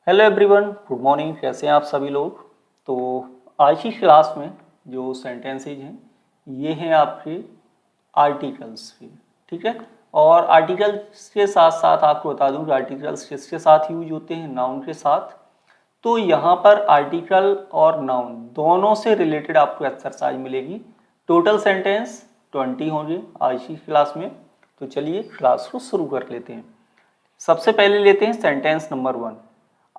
Hello everyone, good morning. कैसे हैं आप सभी लोग। तो आज की क्लास में जो सेंटेंसेज हैं ये हैं आपके आर्टिकल्स के, ठीक है। और आर्टिकल्स के साथ साथ आपको बता दूं कि आर्टिकल्स किसके साथ यूज होते हैं, नाउन के साथ। तो यहाँ पर आर्टिकल और नाउन दोनों से रिलेटेड आपको एक्सरसाइज मिलेगी। टोटल सेंटेंस 20 होंगे आज की क्लास में। तो चलिए क्लास को शुरू कर लेते हैं। सबसे पहले लेते हैं sentence number 1।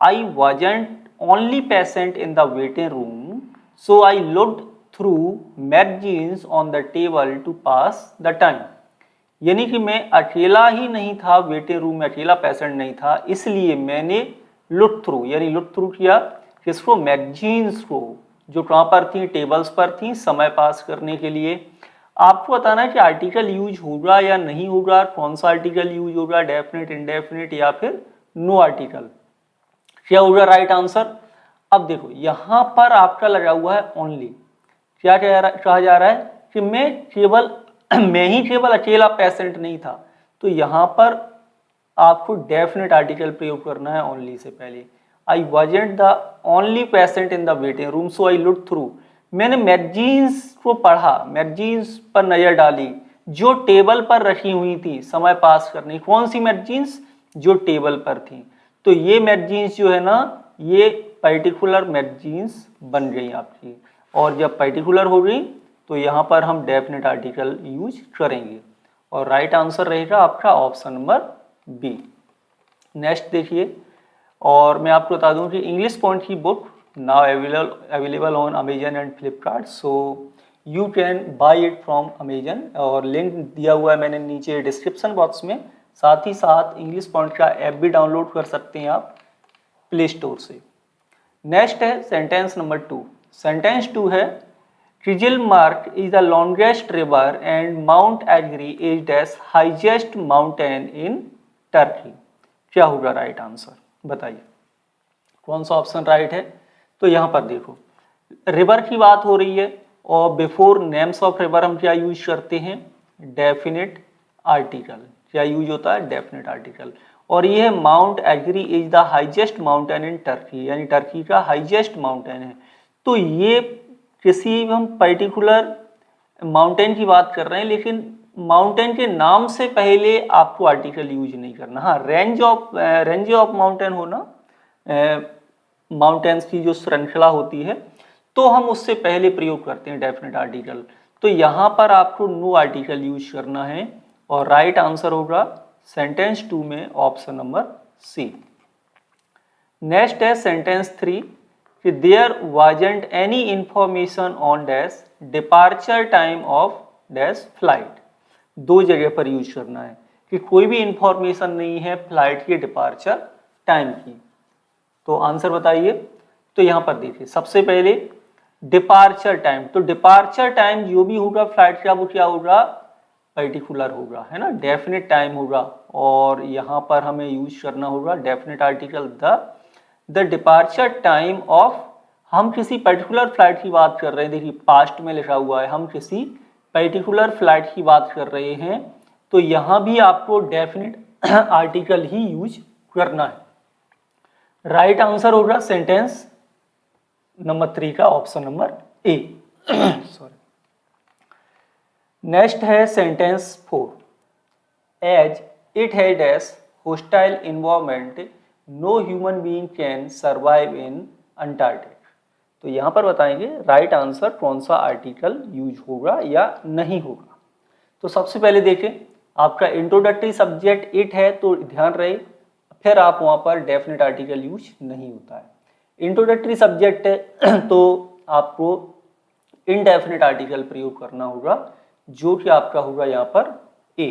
I wasn't only patient in the waiting room, so I looked through magazines on the table to pass the time। यानी कि मैं अकेला ही नहीं था, वेटिंग रूम में अकेला पेशेंट नहीं था, इसलिए मैंने लुक थ्रू यानी लुक थ्रू किया किसको, मैगजीन्स को, जो कहाँ पर थी, टेबल्स पर थी, समय पास करने के लिए। आपको बताना है कि आर्टिकल यूज होगा या नहीं होगा, कौन सा आर्टिकल यूज होगा, डेफिनेट, इंडेफिनेट या फिर नो आर्टिकल। क्या होगा राइट आंसर। अब देखो यहां पर आपका लगा हुआ है ओनली। क्या कहा जा रहा है कि मैं ही केवल अकेला पेशेंट नहीं था। तो यहां पर आपको डेफिनेट आर्टिकल प्रयोग करना है ओनली से पहले। I wasn't the only patient in the waiting room, so I look through. मैंने मैगजीन्स को पढ़ा, मैगजीन्स पर नजर डाली जो टेबल पर रखी हुई थी समय पास करने। कौन सी मैगजीन्स, जो टेबल पर थी। तो ये मैगजीन्स जो है ना, ये पर्टिकुलर मैगजीन्स बन गई आपकी। और जब पर्टिकुलर हो गई तो यहाँ पर हम डेफिनेट आर्टिकल यूज करेंगे। और राइट आंसर रहेगा आपका ऑप्शन नंबर बी। नेक्स्ट देखिए, और मैं आपको बता दूं कि इंग्लिश पॉइंट की book now available on Amazon and Flipkart, so you can buy it from Amazon. और लिंक दिया हुआ है मैंने नीचे डिस्क्रिप्शन बॉक्स में। साथ ही साथ इंग्लिश पॉइंट का ऐप भी डाउनलोड कर सकते हैं आप प्ले स्टोर से। नेक्स्ट है सेंटेंस नंबर 2। सेंटेंस 2 है Kizilirmak is the longest river and Mount Agri is dash highest mountain in Turkey. क्या होगा राइट आंसर, बताइए कौन सा ऑप्शन राइट है। तो यहाँ पर देखो रिवर की बात हो रही है और बिफोर नेम्स ऑफ रिवर हम क्या यूज करते हैं, डेफिनेट आर्टिकल। क्या यूज होता है, डेफिनेट आर्टिकल। और ये है Mount Agri is the highest mountain in Turkey, यानी टर्की का हाईएस्ट माउंटेन है। तो ये किसी हम पर्टिकुलर माउंटेन की बात कर रहे हैं, लेकिन माउंटेन के नाम से पहले आपको आर्टिकल यूज नहीं करना। हाँ, रेंज ऑफ माउंटेन होना, माउंटेन्स की जो श्रृंखला होती है, तो हम उससे पहले प्रयोग करते हैं डेफिनेट आर्टिकल। तो यहाँ पर आपको नो आर्टिकल यूज करना है और राइट आंसर होगा सेंटेंस 2 में ऑप्शन नंबर सी। नेक्स्ट है सेंटेंस 3 कि there wasn't any information on dash departure time of dash flight. दो जगह पर यूज करना है कि कोई भी इंफॉर्मेशन नहीं है फ्लाइट के डिपार्चर टाइम की। तो आंसर बताइए। तो यहाँ पर देखिए सबसे पहले डिपार्चर टाइम, तो डिपार्चर टाइम जो भी होगा फ्लाइट का वो क्या होगा, पर्टिकुलर होगा, है ना, डेफिनेट टाइम होगा। और यहाँ पर हमें यूज करना होगा definite article the departure time of. हम किसी पर्टिकुलर फ्लाइट की बात कर रहे हैं, देखिए पास्ट में लिखा हुआ है, हम किसी पर्टिकुलर फ्लाइट की बात कर रहे हैं। तो यहाँ भी आपको डेफिनेट आर्टिकल ही यूज करना है। राइट आंसर होगा सेंटेंस नंबर 3 का option number A. Sorry. Next है sentence 4। As it had as hostile environment no human being can survive in Antarctic. तो यहाँ पर बताएंगे राइट आंसर कौन सा आर्टिकल यूज होगा या नहीं होगा। तो सबसे पहले देखें, आपका इंट्रोडक्टरी सब्जेक्ट इट है तो ध्यान रहे, फिर आप वहाँ पर डेफिनेट आर्टिकल यूज नहीं होता है। इंट्रोडक्टरी सब्जेक्ट है तो आपको इनडेफिनेट आर्टिकल प्रयोग करना होगा, जो कि आपका होगा यहाँ पर ए,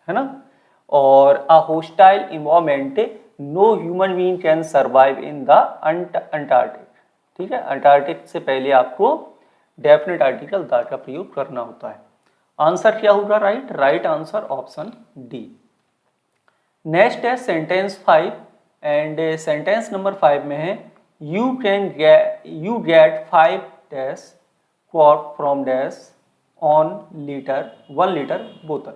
है ना। और a hostile environment no human being can survive in the Antarctic. ठीक है, अंटार्कटिक से पहले आपको डेफिनेट आर्टिकल द का प्रयोग करना होता है। आंसर क्या होगा right answer option D. Next है सेंटेंस 5 एंड सेंटेंस नंबर 5 में है you get 5 dash quart from dash on litre 1 litre बोतल।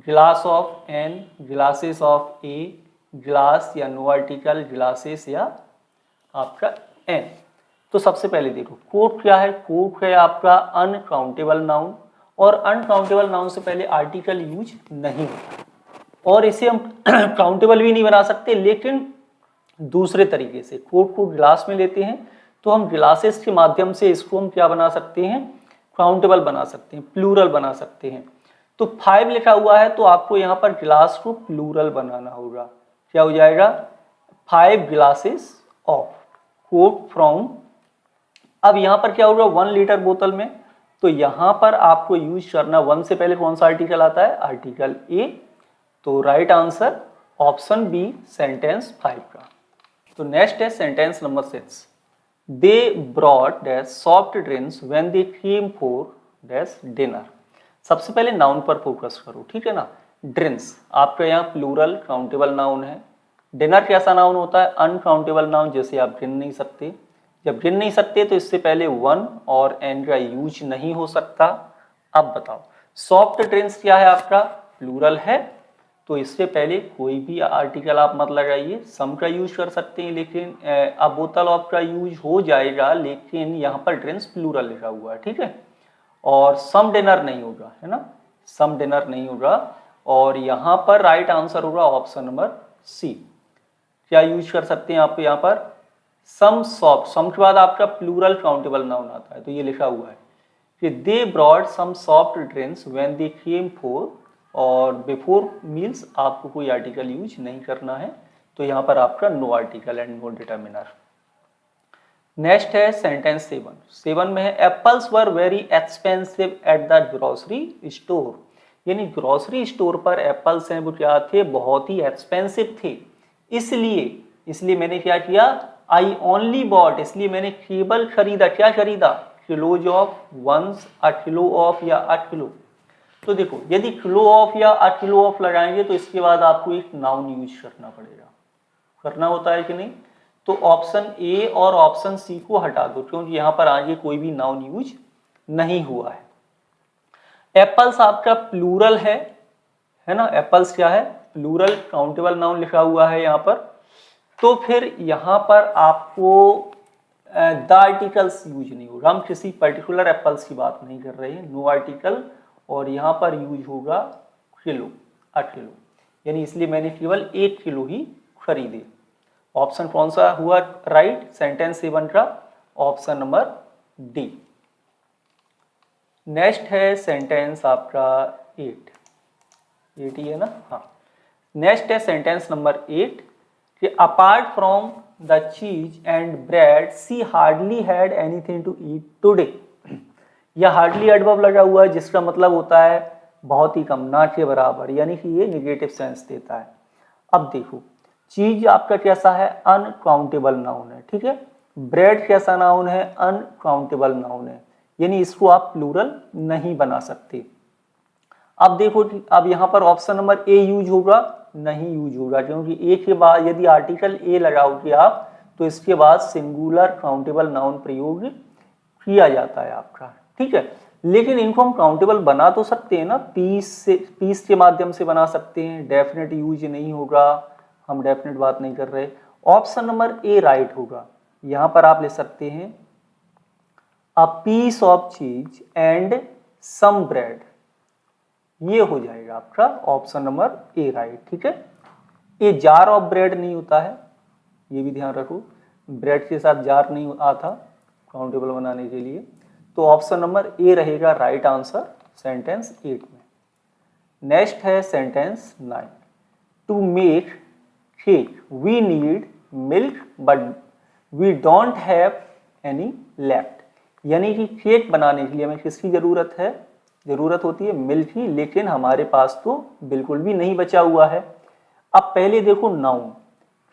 Glass of an, glasses of a, glass या नो आर्टिकल ग्लासेस या आपका एन। तो सबसे पहले देखो कोट क्या है, कोट है आपका अनकाउंटेबल नाउन, और अनकाउंटेबल नाउन से पहले आर्टिकल यूज नहीं होता, और इसे हम काउंटेबल भी नहीं बना सकते, लेकिन दूसरे तरीके से कोट को ग्लास में लेते हैं तो हम ग्लासेस के माध्यम से इसको हम क्या बना सकते हैं, काउंटेबल बना सकते हैं, प्लूरल बना सकते हैं। तो 5 लिखा हुआ है तो आपको यहाँ पर ग्लास को प्लूरल बनाना होगा, क्या हो जाएगा 5 ग्लासेस ऑफ कोक फ्रॉम। अब यहाँ पर क्या होगा 1 लीटर बोतल में, तो यहाँ पर आपको यूज करना 1 से पहले कौन सा आर्टिकल आता है, आर्टिकल ए। तो right answer option B sentence 5 का। तो नेक्स्ट है sentence number 6, they brought dash soft drinks when they came for dash dinner. सबसे पहले नाउन पर फोकस करो, ठीक है ना। ड्रिंक्स आपका यहाँ प्लूरल काउंटेबल नाउन है। डिनर कैसा नाउन होता है, अनकाउंटेबल नाउन, जैसे आप गिन नहीं सकते। जब गिन नहीं सकते तो इससे पहले 1 और एन का यूज नहीं हो सकता। अब बताओ सॉफ्ट ड्रिंक्स क्या है, आपका प्लूरल है, तो इससे पहले कोई भी आर्टिकल आप मत लगाइए, सम का यूज कर सकते हैं, लेकिन अब बोतल ऑफ का यूज हो जाएगा, लेकिन यहाँ पर ड्रिंक्स प्लूरल लिखा हुआ है, ठीक है। और सम डिनर नहीं होगा, है ना, सम डिनर नहीं होगा। और यहाँ पर राइट आंसर होगा ऑप्शन नंबर सी। क्या यूज कर सकते हैं आप यहाँ पर, सम सॉफ्ट, सम के बाद आपका प्लूरल काउंटेबल नाउन आता है, तो ये लिखा हुआ है कि they brought some soft drinks when they came for, और बिफोर मीन्स आपको कोई आर्टिकल यूज नहीं करना है, तो यहाँ पर आपका no article and no determiner. Next है सेंटेंस 7 में है apples were very expensive at the grocery store. यानी ग्रोसरी स्टोर पर एप्पल्स हैं वो क्या थे, बहुत ही एक्सपेंसिव थे, इसलिए मैंने क्या किया, आई ओनली बॉट, इसलिए मैंने केवल खरीदा, क्या खरीदा, kilos of, ones, a kilo of या अ किलो। तो देखो यदि किलो ऑफ या अ किलो ऑफ लगाएंगे तो इसके बाद आपको एक नाउन यूज करना पड़ेगा, करना होता है कि नहीं। तो ऑप्शन ए और ऑप्शन सी को हटा दो, क्योंकि यहाँ पर आगे कोई भी नाउन यूज नहीं हुआ है। एप्पल्स आपका प्लूरल है ना, एप्पल्स क्या है, प्लूरल काउंटेबल नाउन लिखा हुआ है यहाँ पर। तो फिर यहाँ पर आपको द आर्टिकल्स यूज नहीं होगा, हम किसी पर्टिकुलर एप्पल्स की बात नहीं कर रहे हैं, नो आर्टिकल, और यहाँ पर यूज होगा किलो, अ किलो, यानी इसलिए मैंने केवल 1 किलो ही खरीदे। ऑप्शन कौन सा हुआ राइट, सेंटेंस 7 का ऑप्शन नंबर डी। नेक्स्ट है सेंटेंस आपका 8 ही है ना, हाँ। नेक्स्ट है सेंटेंस नंबर 8 कि apart from the cheese and bread she hardly had anything to eat today. यह हार्डली एडवर्ब लगा हुआ है, जिसका मतलब होता है बहुत ही कम, ना के बराबर, यानी कि ये निगेटिव सेंस देता है। अब देखो चीज आपका कैसा है, अनकाउंटेबल नाउन है, ठीक है। ब्रेड कैसा नाउन है, अनकाउंटेबल नाउन है, यानी इसको आप प्लूरल नहीं बना सकते। अब देखो अब यहाँ पर ऑप्शन नंबर ए यूज होगा, नहीं यूज होगा, क्योंकि ए के बाद यदि आर्टिकल ए लगाओगे आप तो इसके बाद सिंगुलर काउंटेबल नाउन प्रयोग किया जाता है आपका, ठीक है। लेकिन इनको हम काउंटेबल बना तो सकते हैं ना, पीस के माध्यम से बना सकते हैं, डेफिनेट यूज नहीं होगा, हम डेफिनेट बात नहीं कर रहे। ऑप्शन नंबर ए राइट होगा, यहाँ पर आप ले सकते हैं अ पीस ऑफ चीज एंड सम ब्रेड, ये हो जाएगा आपका ऑप्शन नंबर ए राइट, ठीक है। ये जार ऑफ ब्रेड नहीं होता है, ये भी ध्यान रखो, ब्रेड के साथ जार नहीं आता काउंटेबल बनाने के लिए। तो ऑप्शन नंबर ए रहेगा राइट आंसर सेंटेंस 8 में। नेक्स्ट है sentence 9, to make cake we need milk but we don't have any left. यानी कि केक बनाने के लिए हमें किसकी जरूरत है, जरूरत होती है मिल्क की, लेकिन हमारे पास तो बिल्कुल भी नहीं बचा हुआ है। अब पहले देखो नाउन,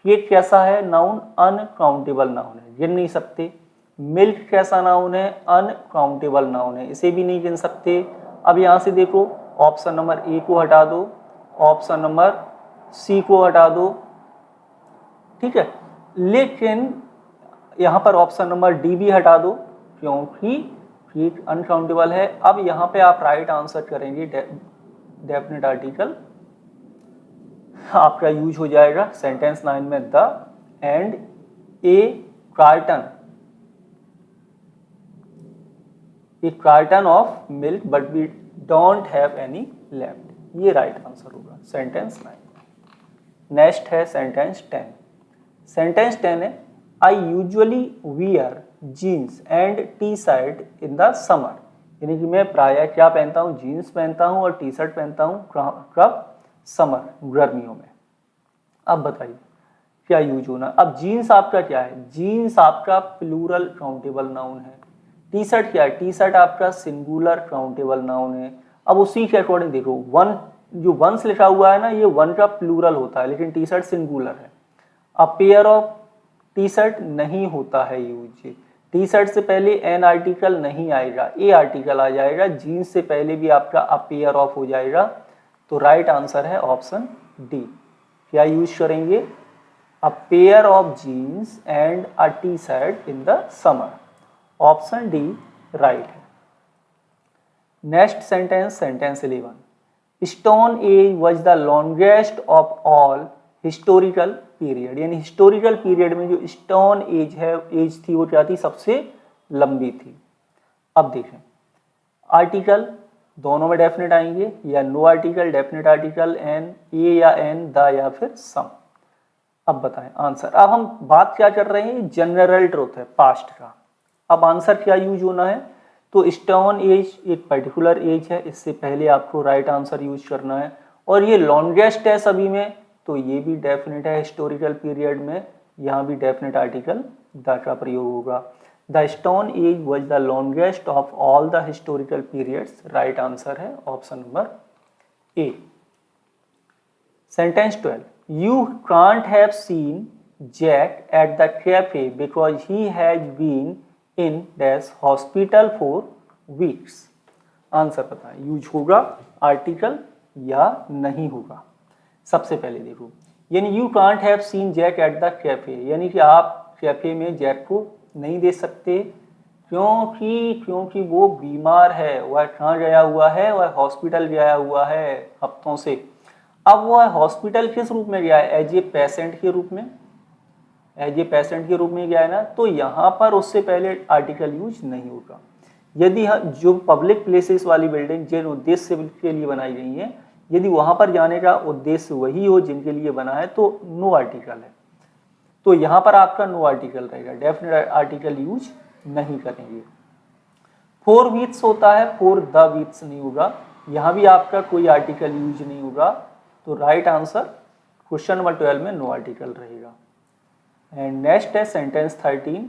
केक कैसा है, नाउन अनकाउंटेबल नाउन है, गिन नहीं सकते। मिल्क कैसा नाउन है, अनकाउंटेबल नाउन है, इसे भी नहीं गिन सकते। अब यहाँ से देखो ऑप्शन नंबर ए को हटा दो, ऑप्शन नंबर सी को हटा दो, ठीक है। लेकिन यहाँ पर ऑप्शन नंबर डी भी हटा दो, क्योंकि केक अनकाउंटेबल है। अब यहाँ पे आप राइट आंसर करेंगे डेफिनेट आर्टिकल आपका यूज हो जाएगा सेंटेंस 9 में the and a carton of milk but we don't have any left, ये राइट आंसर होगा सेंटेंस 9। नेक्स्ट है सेंटेंस 10। सेंटेंस 10 है I usually wear jeans and T shirt in the summer, यानी कि मैं प्रायः क्या पहनता हूँ, जीन्स पहनता हूँ और टी शर्ट पहनता हूँ कब, समर, गर्मियों में। अब बताइए क्या यूज होना। अब जीन्स आपका क्या है, जीन्स आपका प्लूरल काउंटेबल नाउन है। टी शर्ट क्या है, टी शर्ट आपका सिंगुलर काउंटेबल नाउन है। अब उसी के अकॉर्डिंग देखो, वन जो वंस लिखा हुआ है ना, ये वन का प्लूरल होता है, लेकिन टी शर्ट सिंगुलर है। अब पेयर ऑफ टी शर्ट नहीं होता है यूज, टी शर्ट से पहले एन आर्टिकल नहीं आएगा, ए आर्टिकल आ जाएगा। जीन्स से पहले भी आपका अ पेयर ऑफ हो जाएगा। तो राइट आंसर है ऑप्शन डी। क्या यूज करेंगे, a pair of jeans and a T shirt in the summer, option D right है। Next sentence, sentence 11। Stone age was the longest of all historical period, यानी historical period में जो stone age है, as थी, वो क्या थी, सबसे लंबी थी। अब देखें आर्टिकल दोनों में डेफिनेट आएंगे या no article, definite article, an, a या एन, द या फिर सम। अब बताएं आंसर। अब हम बात क्या कर रहे हैं, जनरल ट्रुथ है पास्ट का। अब आंसर क्या यूज होना है, तो स्टोन एज एक पर्टिकुलर एज है, इससे पहले आपको राइट आंसर यूज करना है। और ये लॉन्गेस्ट है सभी में, तो ये भी डेफिनेट है हिस्टोरिकल पीरियड में, यहाँ भी डेफिनेट आर्टिकल द का प्रयोग होगा। The stone age was the longest of all the historical periods, right answer है option number A. Sentence 12। You can't have seen Jack at the cafe because he has been in dash hospital for weeks. Answer पता है, use होगा article या नहीं होगा। सबसे पहले देखो, यानी you can't have seen Jack at the cafe, यानी कि आप कैफे में जैक को नहीं देख सकते, क्योंकि वो बीमार है। वह कहाँ गया हुआ है, वह हॉस्पिटल गया हुआ है हफ्तों से। अब वह हॉस्पिटल किस रूप में गया है, एज ए पेशेंट के रूप में, एज ए पेशेंट के रूप में गया है ना, तो यहाँ पर उससे पहले आर्टिकल यूज नहीं होगा। यदि जो पब्लिक प्लेसेस वाली बिल्डिंग जिन उद्देश्य के लिए बनाई गई है, यदि वहां पर जाने का उद्देश्य वही हो जिनके लिए बना है, तो नो आर्टिकल है। तो यहाँ पर आपका नो आर्टिकल रहेगा, डेफिनेट आर्टिकल यूज नहीं करेंगे। फॉर वीक्स होता है, फॉर द वीक्स नहीं होगा, यहाँ भी आपका कोई आर्टिकल यूज नहीं होगा। तो राइट आंसर क्वेश्चन नंबर 12 में नो आर्टिकल रहेगा। एंड नेक्स्ट है सेंटेंस 13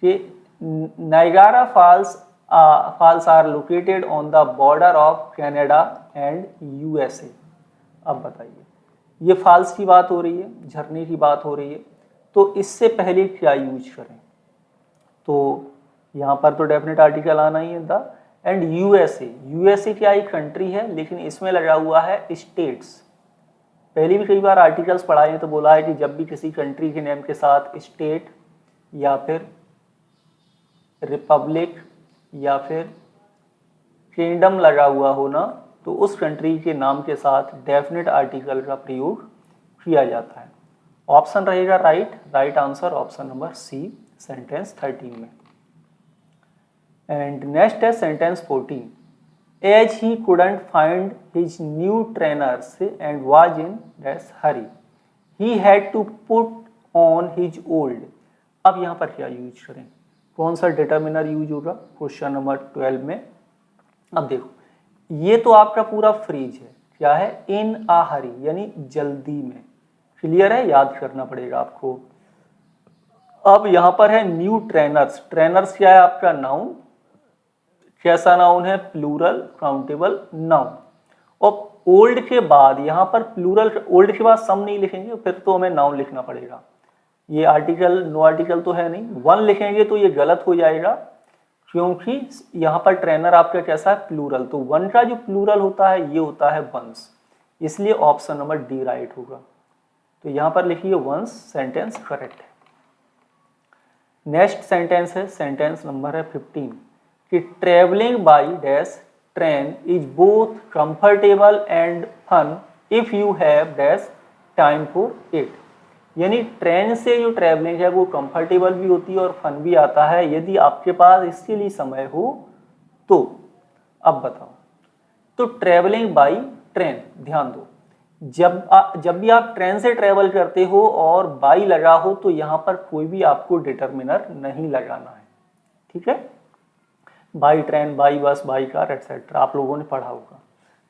कि Niagara Falls are located on the border of Canada and USA. अब बताइए, ये फॉल्स की बात हो रही है, झरने की बात हो रही है, तो इससे पहले क्या यूज करें, तो यहाँ पर तो डेफिनेट आर्टिकल आना ही है द। एंड यूएसए, यूएसए क्या एक कंट्री है, लेकिन इसमें लगा हुआ है स्टेट्स। पहले भी कई बार आर्टिकल्स पढ़ाए हैं तो बोला है कि जब भी किसी कंट्री के नेम के साथ स्टेट या फिर रिपब्लिक या फिर किंगडम लगा हुआ हो ना, तो उस कंट्री के नाम के साथ डेफिनेट आर्टिकल का प्रयोग किया जाता है। ऑप्शन रहेगा right answer option number C, sentence 13 में। एंड नेक्स्ट है sentence 14। As he couldn't find his new trainers and was in that's hurry, he had to put on his old. अब यहाँ पर क्या यूज करें, कौन सा डिटर्मिनर यूज होगा क्वेश्चन नंबर 12 में। अब देखो, ये तो आपका पूरा फ्रीज है, क्या है, इन आ हरी, यानी जल्दी में। क्लियर है, याद करना पड़ेगा आपको। अब यहाँ पर है न्यू ट्रेनर्स, ट्रेनर्स क्या है आपका नाउन, कैसा नाउन है, प्लूरल काउंटेबल नाउन। और ओल्ड के बाद यहाँ पर प्लूरल, ओल्ड के बाद सम नहीं लिखेंगे, फिर तो हमें नाउन लिखना पड़ेगा। ये आर्टिकल नो आर्टिकल तो है नहीं, वन लिखेंगे तो ये गलत हो जाएगा, क्योंकि यहाँ पर ट्रेनर आपका कैसा है, प्लूरल। तो वन का जो प्लूरल होता है ये होता है वंस, इसलिए ऑप्शन नंबर डी राइट होगा। तो यहाँ पर लिखिए वंस, सेंटेंस करेक्ट है। नेक्स्ट सेंटेंस है सेंटेंस नंबर है 15 कि travelling by dash train is both comfortable and fun if you have dash time for it. यानी ट्रेन से जो ट्रैवलिंग है वो कंफर्टेबल भी होती है और फन भी आता है यदि आपके पास इसके लिए समय हो तो। अब बताओ, तो ट्रैवलिंग बाई ट्रेन, ध्यान दो, जब भी आप ट्रेन से ट्रैवल करते हो और बाई लगा हो तो यहाँ पर कोई भी आपको डिटर्मिनर नहीं लगाना है, ठीक है। By train, by bus, by car etcetera आप लोगों ने पढ़ा होगा।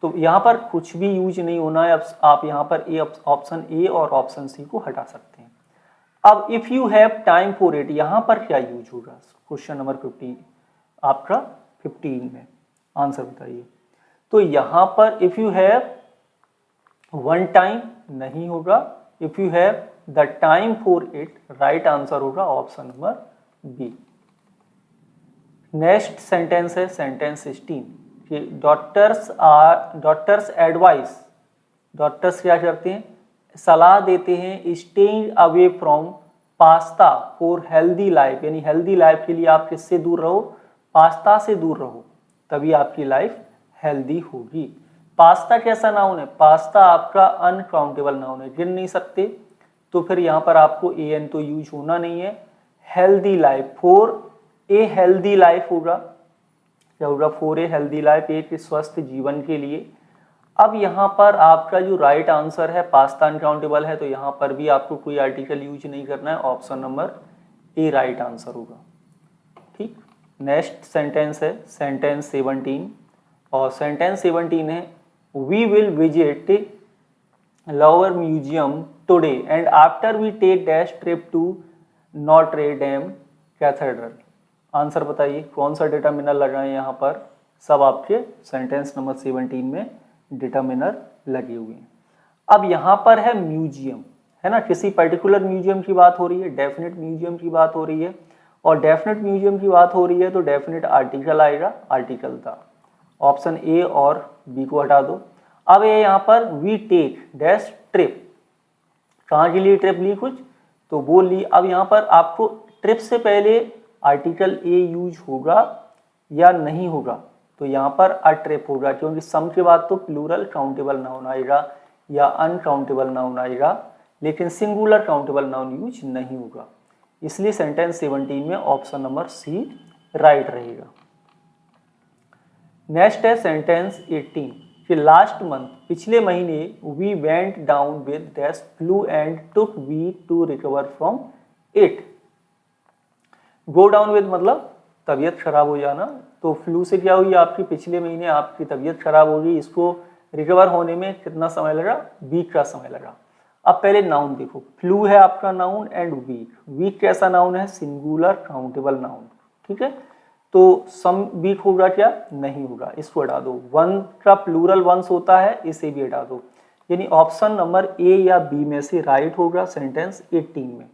तो यहाँ पर कुछ भी यूज नहीं होना है। अब आप यहाँ पर ऑप्शन ए और ऑप्शन सी को हटा सकते हैं। अब if you have time for it, यहाँ पर क्या यूज होगा? क्वेश्चन नंबर 50 आपका 15 में आंसर बताइए। तो यहाँ पर if you have one time नहीं होगा, if you have the time for it right answer होगा option number B. Next sentence है सेंटेंस 16 कि डॉक्टर्स एडवाइस, डॉक्टर्स क्या करते हैं? सलाह देते हैं staying away from pasta for healthy life, यानी हेल्दी लाइफ के लिए आप किससे दूर रहो? पास्ता से दूर रहो, तभी आपकी लाइफ हेल्दी होगी। पास्ता कैसा नाउन है? पास्ता आपका अनकाउंटेबल नाउन है, गिन नहीं सकते, तो फिर यहाँ पर आपको ए एन तो यूज होना नहीं है। Healthy life, for a healthy life होगा, क्या होगा? फॉर ए हेल्दी लाइफ, एक स्वस्थ जीवन के लिए। अब यहाँ पर आपका जो राइट आंसर है पास्ता अनकाउंटेबल है, तो यहाँ पर भी आपको कोई आर्टिकल यूज नहीं करना है, ऑप्शन नंबर ए राइट आंसर होगा, ठीक। नेक्स्ट सेंटेंस है सेंटेंस 17 और सेंटेंस 17 है we will visit Louvre museum today and after we take dash trip to Notre Dame Cathedral. Answer बताइए कौन सा डिटर्मिनर लगाएं यहाँ पर? सब आपके सेंटेंस नंबर 17 में डिटर्मिनर लगे हुए हैं। अब यहाँ पर है म्यूजियम, है ना, किसी पर्टिकुलर म्यूजियम की बात हो रही है, डेफिनेट म्यूजियम की बात हो रही है, और डेफिनेट म्यूजियम की बात हो रही है तो डेफिनेट आर्टिकल आएगा, आर्टिकल था। ऑप्शन ए और बी को हटा दो। अब ये यहाँ पर वी टेक डैश ट्रिप, कहाँ के लिए ट्रिप ली? कुछ तो वो ली। अब यहाँ पर आपको ट्रिप से पहले आर्टिकल ए यूज होगा या नहीं होगा? तो यहाँ पर अ ट्रिप होगा, क्योंकि सम के बाद तो प्लूरल काउंटेबल नाउन आएगा या अनकाउंटेबल नाउन आएगा, लेकिन सिंगुलर काउंटेबल नाउन यूज नहीं होगा, इसलिए सेंटेंस 17 में ऑप्शन नंबर सी राइट रहेगा। नेक्स्ट है सेंटेंस 18 कि लास्ट मंथ, पिछले महीने we went down with dash flu and took week to recover from it. Go down with मतलब तबीयत खराब हो जाना, तो फ्लू से क्या हुई? आपकी पिछले महीने आपकी तबीयत खराब हो गई, इसको रिकवर होने में कितना समय लगा? वीक का समय लगा। अब पहले नाउन देखो, फ्लू है आपका नाउन एंड वीक, वीक कैसा नाउन है? सिंगुलर काउंटेबल नाउन, ठीक है। तो सम वीक होगा क्या? नहीं होगा, इसको हटा दो। वन का प्लूरल वंस होता है, इसे भी हटा दो, यानी ऑप्शन नंबर ए या बी में से राइट होगा सेंटेंस 18 में।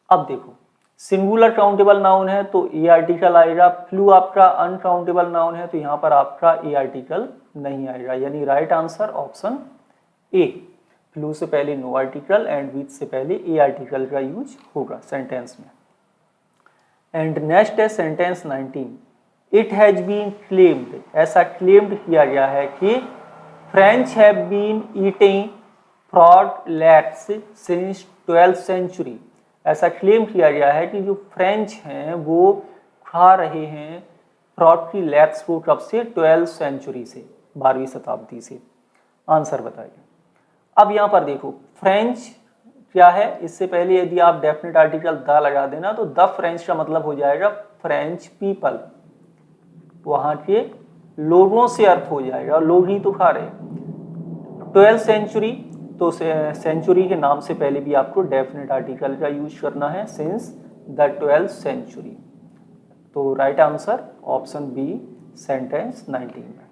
अब देखो सिंगुलर काउंटेबल नाउन है तो ए आर्टिकल आएगा, फ्लू आपका अनकाउंटेबल नाउन है तो यहाँ पर आपका ए आर्टिकल नहीं आएगा, यानी right answer option A. Flu से पहले नो आर्टिकल एंड विथ से पहले ए आर्टिकल का यूज होगा सेंटेंस में। एंड नेक्स्ट है sentence 19 it has been claimed, ऐसा क्लेम्ड किया गया है कि French have been eating frog legs since 12th century. ऐसा क्लेम किया गया है कि जो फ्रेंच हैं वो खा रहे हैं फ्रॉड की लैट्स को, कब से? 12th सेंचुरी से, 12वीं शताब्दी से। आंसर बताइए। अब यहाँ पर देखो फ्रेंच क्या है, इससे पहले यदि आप डेफिनेट आर्टिकल द लगा देना तो द फ्रेंच का मतलब हो जाएगा फ्रेंच पीपल, वहां के लोगों से अर्थ हो जाएगा, लोग ही तो खा रहे हैं। 12th सेंचुरी, तो सेंचुरी के नाम से पहले भी आपको डेफिनेट आर्टिकल का यूज करना है, सिंस द 12th सेंचुरी। तो right answer option B sentence 19 में।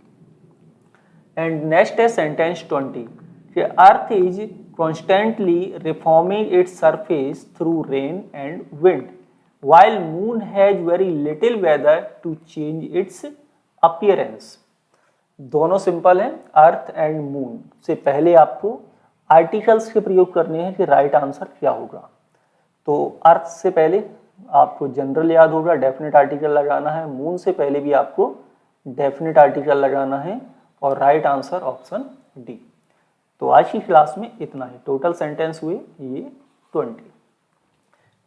एंड नेक्स्ट है सेंटेंस 20 कि earth is constantly reforming its surface through rain and wind, while moon has very little weather to change its appearance। दोनों simple हैं, earth and moon से पहले आपको articles के प्रयोग करने हैं कि राइट आंसर क्या होगा। तो अर्थ से पहले आपको जनरल याद होगा, डेफिनेट आर्टिकल लगाना है, मून से पहले भी आपको डेफिनेट आर्टिकल लगाना है, और राइट आंसर ऑप्शन डी। तो आज की क्लास में इतना ही, टोटल सेंटेंस हुए ये 20।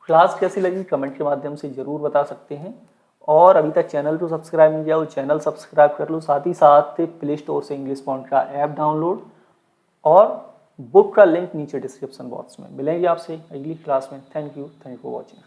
क्लास कैसी लगी कमेंट के माध्यम से जरूर बता सकते हैं, और अभी तक चैनल को सब्सक्राइब नहीं किया वो चैनल सब्सक्राइब कर लो, साथ ही साथ प्ले स्टोर से इंग्लिश पॉइंट का ऐप डाउनलोड, और बुक का लिंक नीचे डिस्क्रिप्शन बॉक्स में। मिलेंगे आपसे अगली क्लास में। Thank you for watching.